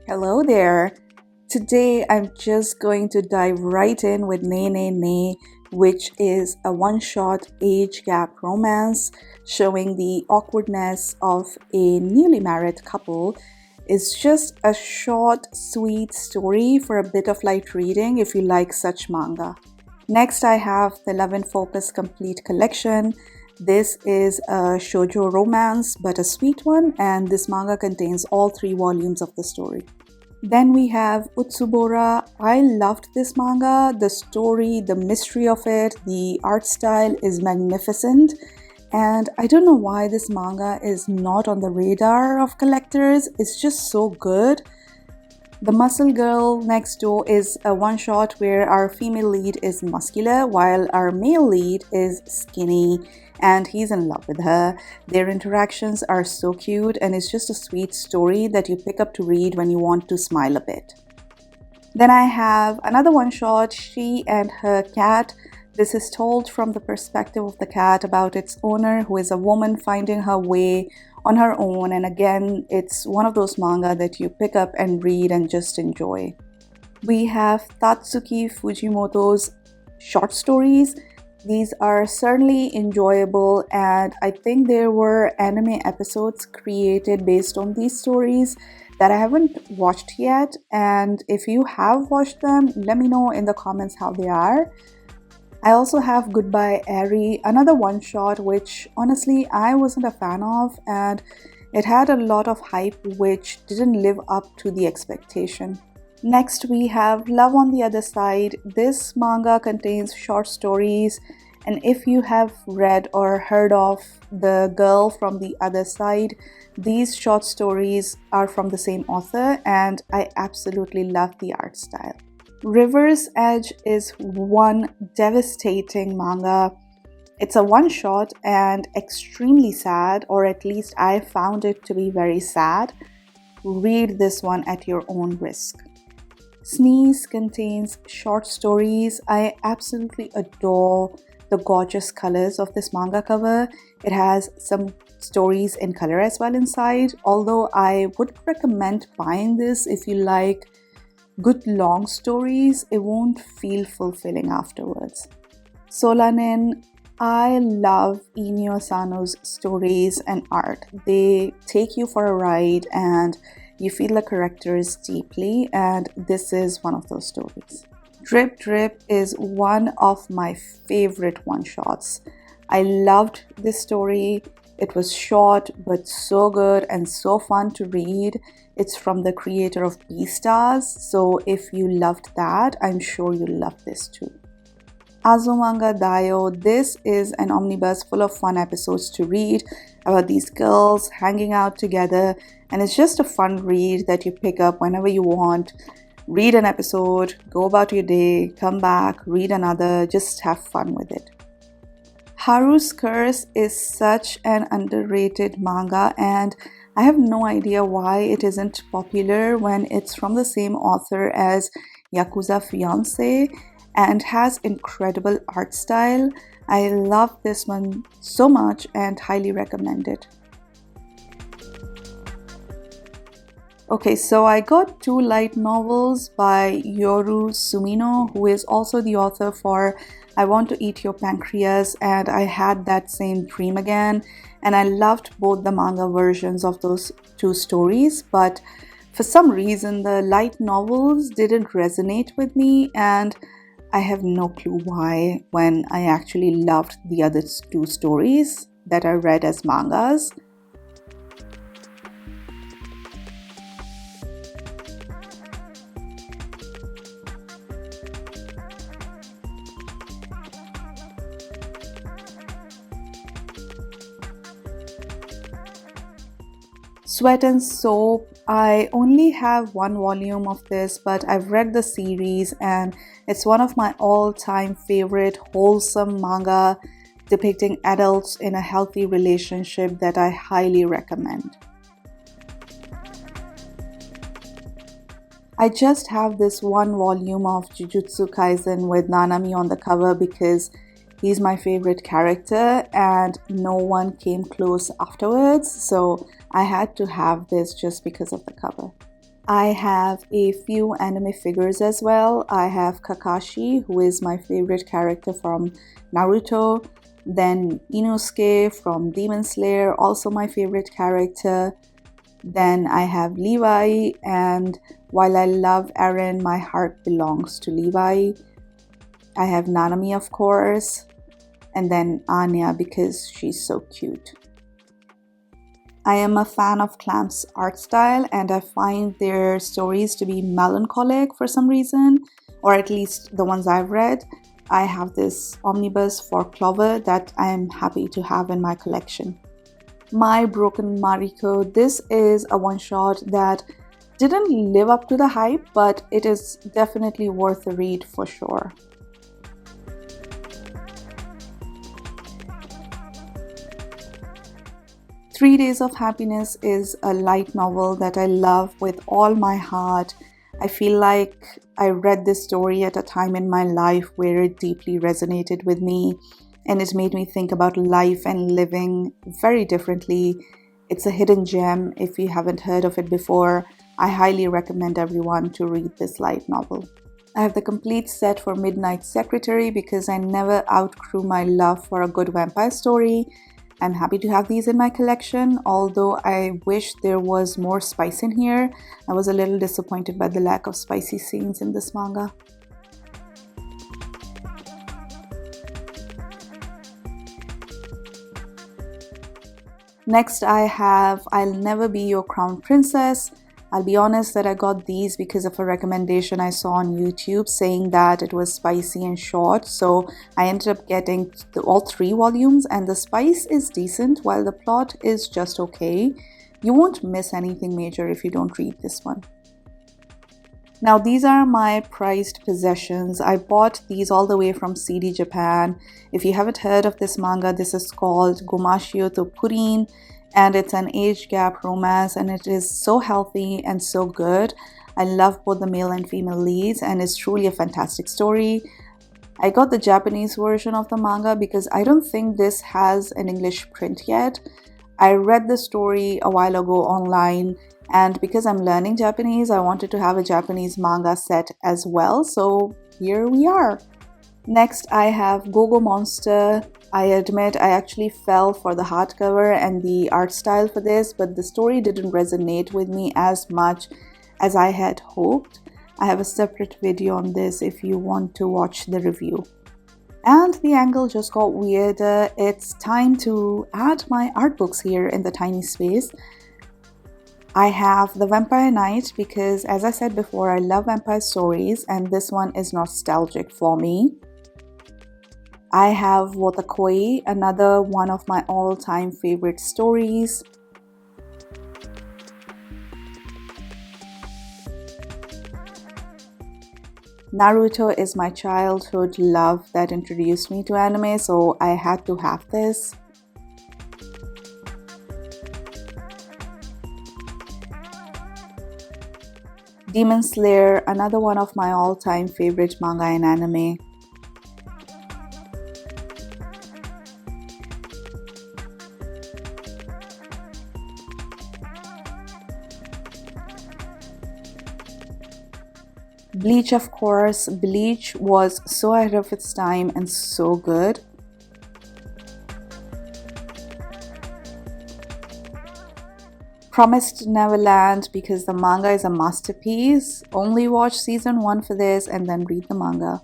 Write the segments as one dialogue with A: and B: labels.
A: Hello there. Today I'm just going to dive right in with Nay Nay Nay, which is a one-shot age gap romance showing the awkwardness of a newly married couple. It's just a short, sweet story for a bit of light reading if you like such manga. Next, I have the Love and Focus Complete Collection. This is a shoujo romance, but a sweet one, and this manga contains all 3 volumes of the story. Then we have Utsubora. I loved this manga. The story, the mystery of it, the art style is magnificent. And I don't know why this manga is not on the radar of collectors. It's just so good. The Muscle Girl Next Door is a one-shot where our female lead is muscular while our male lead is skinny and he's in love with her. Their interactions are so cute and it's just a sweet story that you pick up to read when you want to smile a bit. Then I have another one-shot, She and Her Cat. This is told from the perspective of the cat about its owner, who is a woman finding her way on her own, and again it's one of those manga that you pick up and read and just enjoy. We have Tatsuki Fujimoto's short stories. These are certainly enjoyable, and I think there were anime episodes created based on these stories that I haven't watched yet, and if you have watched them, let me know in the comments how they are. I also have Goodbye Ari, another one-shot which honestly I wasn't a fan of, and it had a lot of hype which didn't live up to the expectation. Next we have Love on the Other Side. This manga contains short stories, and if you have read or heard of The Girl from the Other Side, these short stories are from the same author and I absolutely love the art style. River's Edge is one devastating manga. It's a one-shot and extremely sad, or at least I found it to be very sad. Read this one at your own risk. Sneeze contains short stories. I absolutely adore the gorgeous colors of this manga cover. It has some stories in color as well inside, although I would recommend buying this if you like good long stories. It won't feel fulfilling afterwards. Solanin. I love Inyo Asano's stories and art. They take you for a ride and you feel the characters deeply, and this is one of those stories. Drip Drip is one of my favorite one-shots. I loved this story. It was short but so good and so fun to read. It's from the creator of Beastars, so if you loved that, I'm sure you'll love this too. Azumanga Daioh. This is an omnibus full of fun episodes to read about these girls hanging out together, and it's just a fun read that you pick up whenever you want. Read an episode, go about your day, come back, read another, just have fun with it. Haru's Curse is such an underrated manga, and I have no idea why it isn't popular when it's from the same author as Yakuza Fiancé and has incredible art style. I love this one so much and highly recommend it. Okay, so I got 2 light novels by Yoru Sumino, who is also the author for I Want to Eat Your Pancreas and I Had That Same Dream Again, and I loved both the manga versions of those 2 stories, but for some reason the light novels didn't resonate with me, and I have no clue why when I actually loved the other 2 stories that I read as mangas. Sweat and Soap. I only have 1 volume of this, but I've read the series and it's one of my all-time favorite wholesome manga depicting adults in a healthy relationship that I highly recommend. I just have this 1 volume of Jujutsu Kaisen with Nanami on the cover because he's my favorite character and no one came close afterwards, so I had to have this just because of the cover. I have a few anime figures as well. I have Kakashi, who is my favorite character from Naruto. Then Inosuke from Demon Slayer, also my favorite character. Then I have Levi, and while I love Eren, my heart belongs to Levi. I have Nanami, of course, and then Anya because she's so cute. I am a fan of Clamp's art style, and I find their stories to be melancholic for some reason, or at least the ones I've read. I have this omnibus for Clover that I am happy to have in my collection. My Broken Mariko, this is a one-shot that didn't live up to the hype, but it is definitely worth a read for sure. Three Days of Happiness is a light novel that I love with all my heart. I feel like I read this story at a time in my life where it deeply resonated with me, and it made me think about life and living very differently. It's a hidden gem. If you haven't heard of it before, I highly recommend everyone to read this light novel. I have the complete set for Midnight Secretary because I never outgrew my love for a good vampire story. I'm happy to have these in my collection, although I wish there was more spice in here. I was a little disappointed by the lack of spicy scenes in this manga. Next I have I'll Never Be Your Crown Princess. I'll be honest that I got these because of a recommendation I saw on YouTube saying that it was spicy and short, so I ended up getting all 3 volumes, and the spice is decent while the plot is just okay. You won't miss anything major if you don't read this one. Now these are my prized possessions. I bought these all the way from CD Japan. If you haven't heard of this manga, this is called Gomashio to Purin, and it's an age gap romance, and it is so healthy and so good. I love both the male and female leads, and it's truly a fantastic story. I got the Japanese version of the manga because I don't think this has an English print yet. I read the story a while ago online, and because I'm learning Japanese, I wanted to have a Japanese manga set as well, so here we are. Next, I have Go-Go Monster. I admit I actually fell for the hardcover and the art style for this, but the story didn't resonate with me as much as I had hoped. I have a separate video on this if you want to watch the review. And the angle just got weirder. It's time to add my art books here in the tiny space. I have The Vampire Knight because, as I said before, I love vampire stories, and this one is nostalgic for me. I have Wotakoi, another one of my all-time favorite stories. Naruto is my childhood love that introduced me to anime, so I had to have this. Demon Slayer, another one of my all-time favorite manga and anime. Bleach, of course. Bleach was so ahead of its time and so good. Promised Neverland because the manga is a masterpiece. Only watch season 1 for this and then read the manga.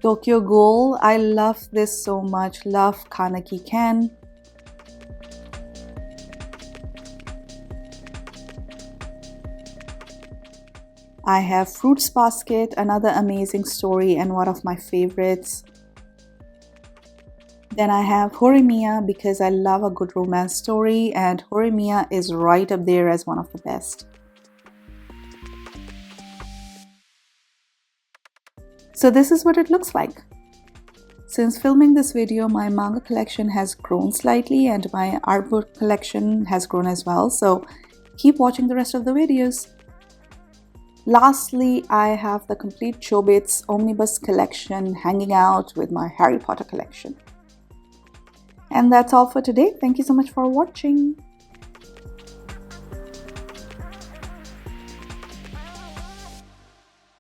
A: Tokyo Ghoul, I love this so much. Love Kaneki Ken. I have Fruits Basket, another amazing story and one of my favorites. Then I have Horimiya because I love a good romance story, and Horimiya is right up there as one of the best. So this is what it looks like. Since filming this video, my manga collection has grown slightly and my art book collection has grown as well, so keep watching the rest of the videos. Lastly, I have the complete Chobits Omnibus collection hanging out with my Harry Potter collection. And that's all for today. Thank you so much for watching.